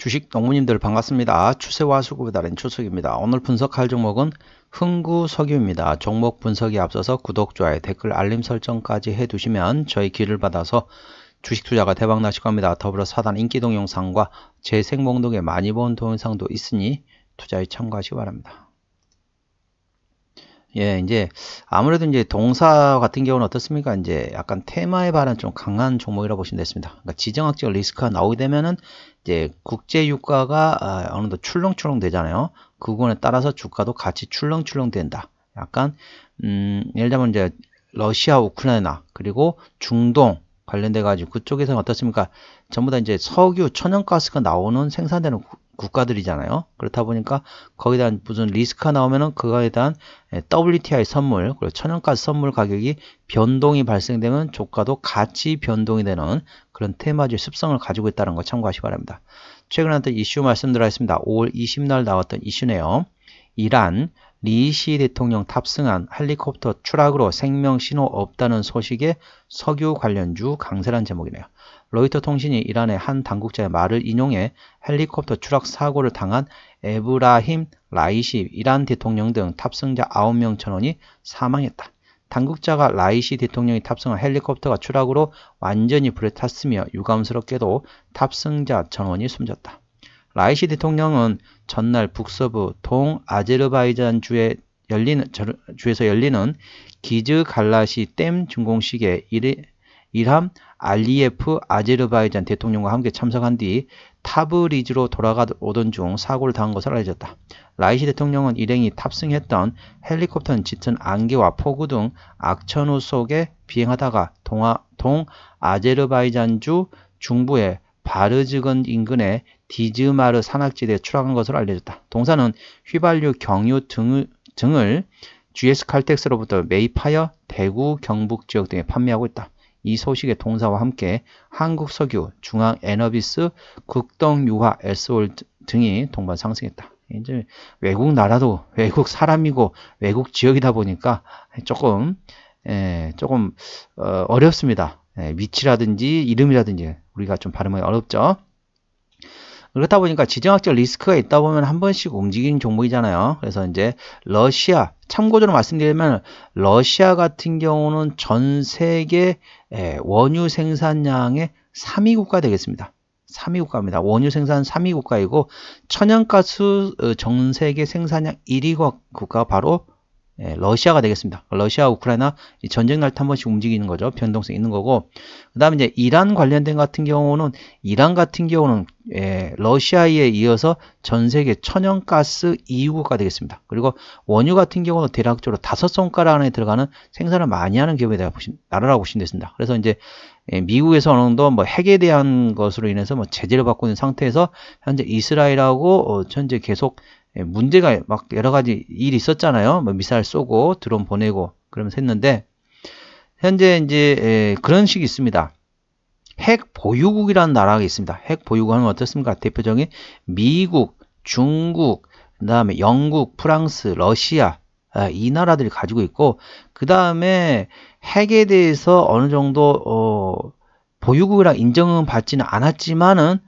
주식 농부님들 반갑습니다. 추세와 수급에 따른 추석입니다. 오늘 분석할 종목은 흥구석유입니다. 종목 분석에 앞서서 구독, 좋아요, 댓글, 알림 설정까지 해두시면 저희 길을 받아서 주식 투자가 대박 나실 겁니다. 더불어 사단 인기 동영상과 재생목록에 많이 본 동영상도 있으니 투자에 참고하시기 바랍니다. 예, 이제 아무래도 이제 동사 같은 경우는 어떻습니까? 이제 약간 테마에 반한 좀 강한 종목이라고 보시면 됐습니다. 그러니까 지정학적 리스크가 나오게 되면은 이제 국제 유가가 어느 정도 출렁출렁 되잖아요. 그 부분에 따라서 주가도 같이 출렁출렁 된다. 약간 예를 들면 이제 러시아, 우크라이나 그리고 중동 관련돼 가지고 그쪽에서는 어떻습니까? 전부 다 이제 석유, 천연가스가 나오는 생산되는 국가들이잖아요. 그렇다 보니까 거기에 대한 무슨 리스크가 나오면은 그거에 대한 WTI 선물, 그리고 천연가스 선물 가격이 변동이 발생되면 주가도 같이 변동이 되는 그런 테마주의 습성을 가지고 있다는 거 참고하시기 바랍니다. 최근에 나왔던 이슈 말씀드리겠습니다. 5월 20날 나왔던 이슈네요. 이란 리시 대통령 탑승한 헬리콥터 추락으로 생명 신호 없다는 소식에 석유 관련주 강세란 제목이네요. 로이터 통신이 이란의 한 당국자의 말을 인용해 헬리콥터 추락 사고를 당한 에브라힘 라이시 이란 대통령 등 탑승자 9명 전원이 사망했다. 당국자가 라이시 대통령이 탑승한 헬리콥터가 추락으로 완전히 불에 탔으며 유감스럽게도 탑승자 전원이 숨졌다. 라이시 대통령은 전날 북서부 동아제르바이잔 주에서 열리는 기즈갈라시 댐 준공식에 일함 알리예프 아제르바이잔 대통령과 함께 참석한 뒤 타브리즈로 돌아오던 중 사고를 당한 것으로 알려졌다. 라이시 대통령은 일행이 탑승했던 헬리콥터는 짙은 안개와 폭우 등 악천후 속에 비행하다가 동아제르바이잔주 중부의 바르즈건 인근의 디즈마르 산악지대에 추락한 것으로 알려졌다. 동사는 휘발유, 경유 등을 GS 칼텍스로부터 매입하여 대구, 경북 지역 등에 판매하고 있다. 이 소식의 동사와 함께 한국석유, 중앙에너비스, 극동유화, 에스올 등이 동반 상승했다. 이제 외국 나라도 외국 사람이고 외국 지역이다 보니까 조금 어렵습니다. 위치라든지 이름이라든지 우리가 좀 발음하기 어렵죠. 그렇다 보니까 지정학적 리스크가 있다 보면 한 번씩 움직이는 종목이잖아요. 그래서 이제 러시아, 참고적으로 말씀드리면 러시아 같은 경우는 전 세계 원유 생산량의 3위 국가 되겠습니다. 3위 국가입니다. 원유 생산 3위 국가이고 천연가스 전 세계 생산량 1위 국가가 바로 러시아가 되겠습니다. 러시아, 우크라이나 전쟁 날 때 한 번씩 움직이는 거죠. 변동성 있는 거고. 그 다음에 이제 이란 관련된 같은 경우는 러시아에 이어서 전 세계 천연가스 2위 국가가 되겠습니다. 그리고 원유 같은 경우는 대략적으로 5손가락 안에 들어가는 생산을 많이 하는 기업에 대한 나라라고 보시면 되습니다. 그래서 이제 미국에서 어느 정도 뭐 핵에 대한 것으로 인해서 뭐 제재를 받고 있는 상태에서 현재 이스라엘하고 현재 계속 문제가 막 여러 가지 일이 있었잖아요. 뭐 미사일 쏘고 드론 보내고 그러면서 했는데 현재 이제 그런 식이 있습니다. 핵 보유국이라는 나라가 있습니다. 핵 보유국은 어떻습니까? 대표적인 미국, 중국, 그 다음에 영국, 프랑스, 러시아 이 나라들이 가지고 있고 그 다음에 핵에 대해서 어느 정도 보유국이라 인정은 받지는 않았지만은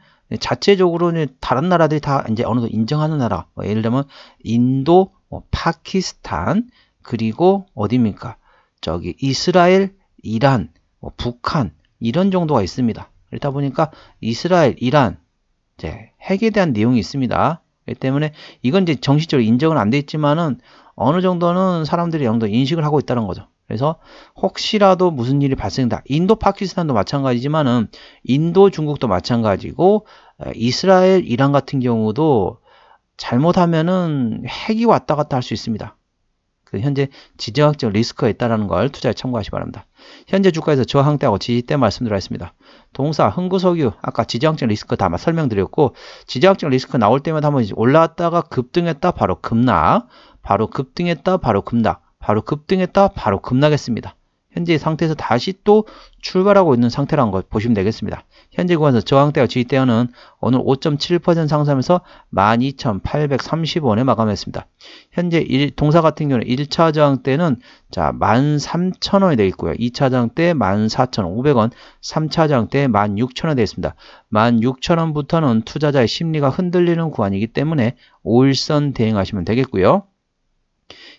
자체적으로 다른 나라들이 다 이제 어느 정도 인정하는 나라, 예를 들면 인도, 파키스탄, 그리고 어디입니까? 저기 이스라엘, 이란, 북한 이런 정도가 있습니다. 그렇다 보니까 이스라엘, 이란 이제 핵에 대한 내용이 있습니다. 그렇기 때문에 이건 이제 정식적으로 인정은 안 돼 있지만은 어느 정도는 사람들이 어느 정도 인식을 하고 있다는 거죠. 그래서 혹시라도 무슨 일이 발생한다. 인도, 파키스탄도 마찬가지지만은 인도, 중국도 마찬가지고 이스라엘, 이란 같은 경우도 잘못하면은 핵이 왔다 갔다 할 수 있습니다. 현재 지정학적 리스크가 있다는 걸 투자에 참고하시기 바랍니다. 현재 주가에서 저항대하고 지지대 말씀드렸습니다. 동사, 흥구석유, 아까 지정학적 리스크 다 설명드렸고 지정학적 리스크 나올 때마다 한번 올라왔다가 급등했다 바로 급락, 바로 급등했다 바로 급락, 바로 급등했다 바로 급락했습니다. 현재 상태에서 다시 또 출발하고 있는 상태라는 걸 보시면 되겠습니다. 현재 구간에서 저항대와 지지대는 오늘 5.7% 상승하면서 12,830원에 마감했습니다. 현재 동사 같은 경우는 1차 저항대는 자 13,000원이 되어 있고요. 2차 저항대 14,500원, 3차 저항대 16,000원 되어 있습니다. 16,000원부터는 투자자의 심리가 흔들리는 구간이기 때문에 5일선 대응하시면 되겠고요.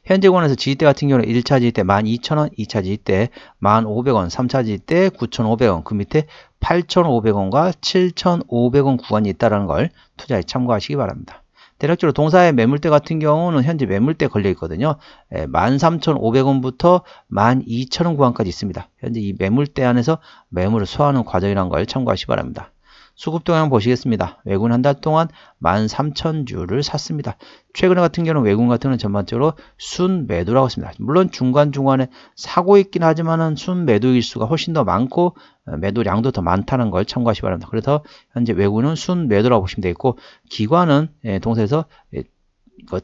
현재 구간에서 지지대 같은 경우는 1차 지지대 12,000원, 2차 지지대 1,500원, 3차 지지대 9,500원, 그 밑에 8,500원과 7,500원 구간이 있다는 걸 투자에 참고하시기 바랍니다. 대략적으로 동사의 매물대 같은 경우는 현재 매물대 걸려 있거든요. 13,500원부터 12,000원 구간까지 있습니다. 현재 이 매물대 안에서 매물을 소화하는 과정이라는 걸 참고하시기 바랍니다. 수급 동향 보시겠습니다. 외국은 한 달 동안 13,000주를 샀습니다. 최근에 같은 경우는 외국인 같은 경우는 전반적으로 순매도라고 했습니다. 물론 중간중간에 사고 있긴 하지만은 순매도일 수가 훨씬 더 많고 매도량도 더 많다는 걸 참고하시기 바랍니다. 그래서 현재 외국인은 순매도라고 보시면 되겠고 기관은 동사에서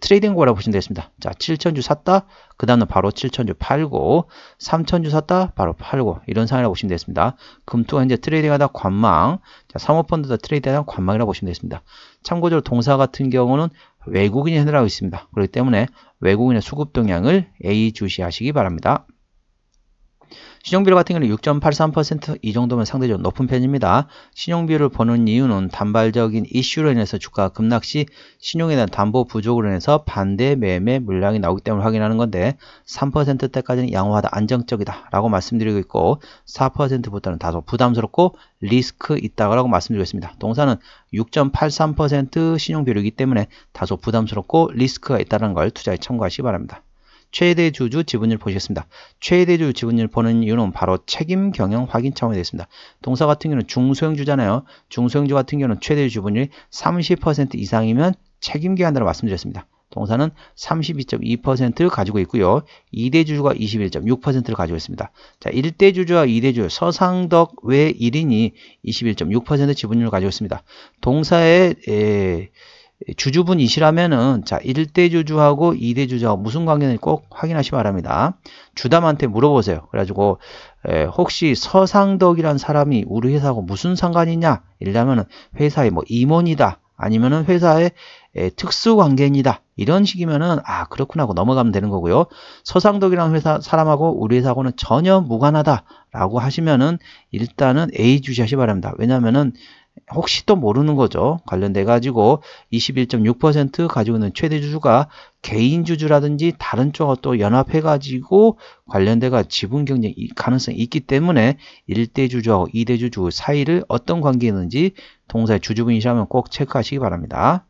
트레이딩 고라고 보시면 되겠습니다. 자, 7,000주 샀다. 그 다음은 바로 7,000주 팔고 3,000주 샀다. 바로 팔고 이런 상황이라고 보시면 되겠습니다. 금토가 현재 트레이딩하다 관망. 자, 사모펀드도 트레이딩하다 관망이라고 보시면 되겠습니다. 참고적으로 동사 같은 경우는 외국인이 핸들하고 있습니다. 그렇기 때문에 외국인의 수급 동향을 예의주시하시기 바랍니다. 신용비율 같은 경우는 6.83%, 이 정도면 상대적으로 높은 편입니다. 신용비율을 보는 이유는 단발적인 이슈로 인해서 주가가 급락 시 신용에 대한 담보 부족으로 인해서 반대 매매 물량이 나오기 때문에 확인하는 건데 3%대까지는 양호하다, 안정적이다 라고 말씀드리고 있고 4%부터는 다소 부담스럽고 리스크 있다고 말씀드리고 있습니다. 동사는 6.83% 신용비율이기 때문에 다소 부담스럽고 리스크가 있다는 걸 투자에 참고하시기 바랍니다. 최대 주주 지분율 보시겠습니다. 최대 주주 지분율 보는 이유는 바로 책임 경영 확인 차원이 되겠습니다. 동사 같은 경우는 중소형주잖아요. 중소형주 같은 경우는 최대 주주 지분율이 30% 이상이면 책임 경영한다고 말씀드렸습니다. 동사는 32.2%를 가지고 있고요. 2대 주주가 21.6%를 가지고 있습니다. 자, 1대 주주와 2대 주주 서상덕 외 1인이 21.6% 지분율을 가지고 있습니다. 동사의 주주분이시라면은 자 1대 주주하고 2대 주주하고 무슨 관계인지 꼭 확인하시기 바랍니다. 주담한테 물어보세요. 그래가지고 혹시 서상덕이란 사람이 우리 회사하고 무슨 상관이 있냐? 이러면은 회사의 뭐 임원이다. 아니면은 회사의 특수관계인이다. 이런 식이면은 아 그렇구나 하고 넘어가면 되는 거고요. 서상덕이라는 회사 사람하고 우리 회사하고는 전혀 무관하다 라고 하시면은 일단은 A 주시하시기 바랍니다. 왜냐면은 혹시 또 모르는 거죠. 관련돼 가지고 21.6% 가지고 있는 최대 주주가 개인 주주라든지 다른 쪽하고 또 연합해 가지고 관련돼가 지분 경쟁 가능성이 있기 때문에 1대 주주하고 2대 주주 사이를 어떤 관계에 있는지 동사의 주주분이시라면 꼭 체크하시기 바랍니다.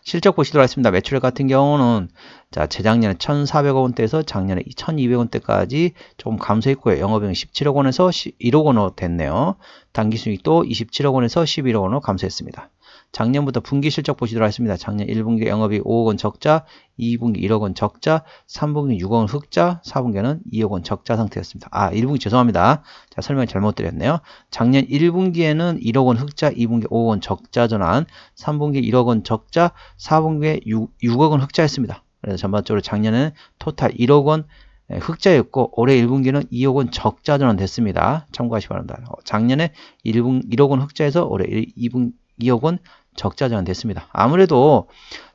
실적 보시도록 하겠습니다. 매출액 같은 경우는 자 재작년에 1,400억 원대에서 작년에 2,200원대까지 조금 감소했고요. 영업이익은 17억 원에서 1억 원으로 됐네요. 당기순이익도 27억 원에서 11억 원으로 감소했습니다. 작년부터 분기 실적 보시도록 하겠습니다. 작년 1분기 영업이익 5억 원 적자, 2분기 1억 원 적자, 3분기 6억 원 흑자, 4분기는 2억 원 적자 상태였습니다. 아, 1분기 죄송합니다. 자, 설명 잘못 드렸네요. 작년 1분기에는 1억 원 흑자, 2분기 5억 원 적자 전환, 3분기 1억 원 적자, 4분기에 6억 원 흑자였습니다. 그래서 전반적으로 작년에는 토탈 1억 원 흑자였고 올해 1분기는 2억 원 적자 전환 됐습니다. 참고하시기 바랍니다. 작년에 1억 원 흑자에서 올해 2억 원 적자 전환 됐습니다. 아무래도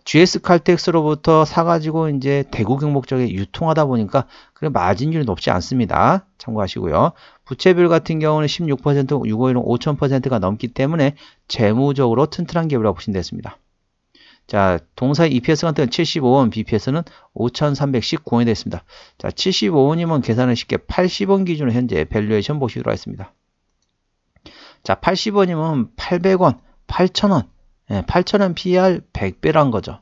GS칼텍스로부터 사가지고 이제 대구 경목적에 유통하다 보니까 그래 마진율이 높지 않습니다. 참고하시고요. 부채비율 같은 경우는 16%, 6월은 5,000%가 넘기 때문에 재무적으로 튼튼한 기업이라고 보시면 되겠습니다. 자, 동사의 EPS 같은 경우는 75원, BPS는 5,319원이 됐습니다. 자, 75원이면 계산을 쉽게 80원 기준으로 현재 밸류에이션 보시도록 하겠습니다. 자, 80원이면 800원, 8,000원. 8,000원 PER 100배란 거죠.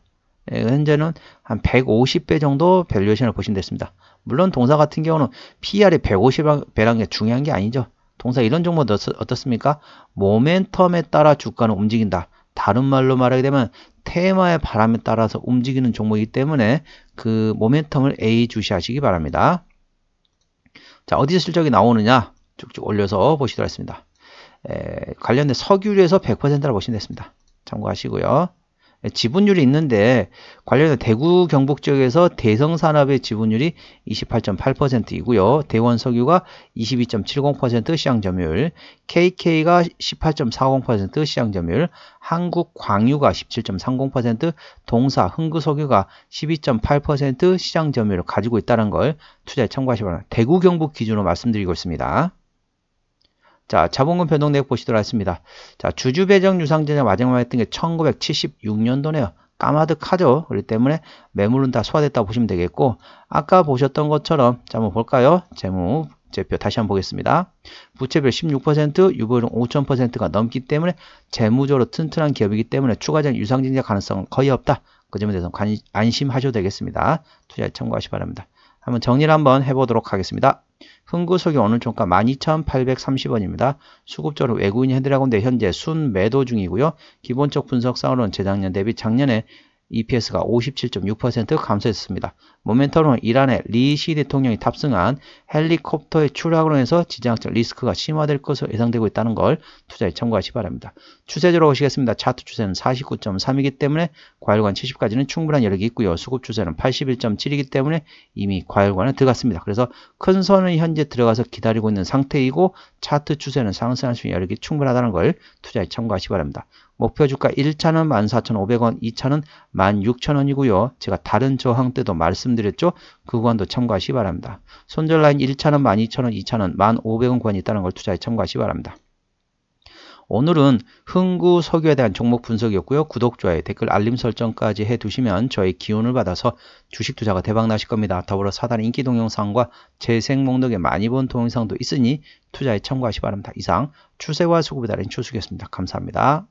현재는 한 150배 정도 밸류에이션을 보시면 됐습니다. 물론 동사 같은 경우는 PER이 150배라는 게 중요한 게 아니죠. 동사 이런 종목은 어떻습니까? 모멘텀에 따라 주가는 움직인다. 다른 말로 말하게 되면 테마의 바람에 따라서 움직이는 종목이기 때문에 그 모멘텀을 A 주시하시기 바랍니다. 자, 어디서 실적이 나오느냐? 쭉쭉 올려서 보시도록 하겠습니다. 관련된 석유류에서 100%라고 보시면 됐습니다. 참고하시고요. 지분율이 있는데 관련된 대구 경북 지역에서 대성산업의 지분율이 28.8%이고요. 대원석유가 22.70% 시장 점유율, KK가 18.40% 시장 점유율, 한국광유가 17.30%, 동사, 흥구석유가 12.8% 시장 점유율을 가지고 있다는 걸 투자에 참고하시 바랍니다. 대구 경북 기준으로 말씀드리고 있습니다. 자, 자본금 변동 내역 보시도록 하겠습니다. 자, 주주배정 유상증자 마지막에 했던 게 1976년도네요. 까마득하죠. 그렇기 때문에 매물은 다 소화됐다고 보시면 되겠고, 아까 보셨던 것처럼, 자, 한번 볼까요? 재무제표 다시 한번 보겠습니다. 부채비율 16%, 유보율은 5000%가 넘기 때문에 재무적으로 튼튼한 기업이기 때문에 추가적 유상증자 가능성은 거의 없다. 그 점에 대해서 안심하셔도 되겠습니다. 투자에 참고하시기 바랍니다. 한번 정리를 한번 해보도록 하겠습니다. 흥구석유 오늘 종가 12,830원입니다. 수급적으로 외국인이 해드라고 하는데 현재 순매도 중이고요. 기본적 분석상으로는 재작년 대비 작년에 EPS가 57.6% 감소했습니다. 모멘텀은 이란의 리시 대통령이 탑승한 헬리콥터의 추락으로 해서 지정학적 리스크가 심화될 것으로 예상되고 있다는 걸 투자에 참고하시기 바랍니다. 추세적으로 보시겠습니다. 차트 추세는 49.3이기 때문에 과열관 70까지는 충분한 여력이 있고요. 수급 추세는 81.7이기 때문에 이미 과열관에 들어갔습니다. 그래서 큰 선은 현재 들어가서 기다리고 있는 상태이고 차트 추세는 상승할 수 있는 여력이 충분하다는 걸 투자에 참고하시기 바랍니다. 목표 주가 1차는 14,500원, 2차는 16,000원이고요. 제가 다른 저항 때도 말씀드렸죠. 그 구간도 참고하시기 바랍니다. 손절 라인 1차는 12,000원, 2차는 1,500원 구간이 있다는 걸 투자에 참고하시기 바랍니다. 오늘은 흥구석유에 대한 종목 분석이었고요. 구독, 좋아요, 댓글, 알림 설정까지 해두시면 저의 기운을 받아서 주식 투자가 대박 나실 겁니다. 더불어 사단 인기 동영상과 재생 목록에 많이 본 동영상도 있으니 투자에 참고하시기 바랍니다. 이상 추세와 수급에 따른 추수였습니다. 감사합니다.